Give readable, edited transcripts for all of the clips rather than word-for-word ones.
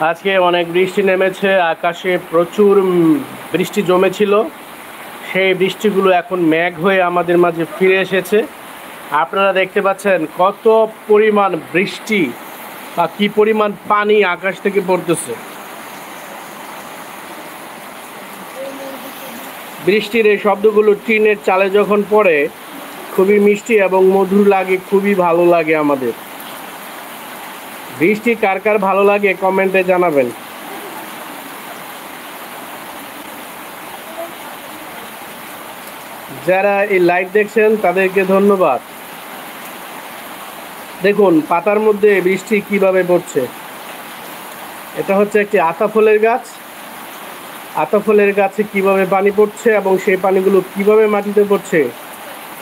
আজকে অনেক বৃষ্টি নেমেছে, আকাশে প্রচুর বৃষ্টি জমেছিল। সেই বৃষ্টিগুলো এখন মেঘ হয়ে আমাদের মাঝে ফিরে এসেছে। আপনারা দেখতে পাচ্ছেন কত পরিমাণ বৃষ্টি বা কী পরিমাণ পানি আকাশ থেকে পড়তেছে। বৃষ্টির এই শব্দগুলো টিনের চালে যখন পড়ে খুবই মিষ্টি এবং মধুর লাগে, খুবই ভালো লাগে আমাদের। বৃষ্টি কার কার ভালো লাগে কমেন্টে জানাবেন। যারা এই লাইভ দেখছেন তাদেরকে ধন্যবাদ। দেখুন পাতার মধ্যে বৃষ্টি কিভাবে পড়ছে। এটা হচ্ছে একটি আতা ফলের গাছ। আতা ফলের গাছে কিভাবে পানি পড়ছে এবং সেই পানিগুলো কিভাবে মাটিতে পড়ছে,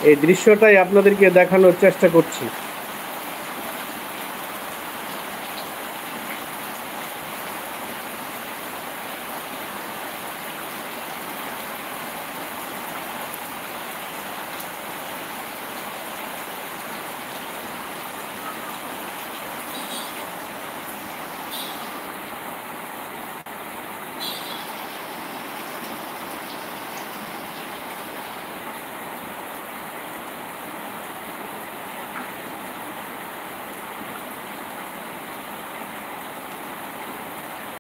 এই দৃশ্যটাই আপনাদেরকে দেখানোর চেষ্টা করছি।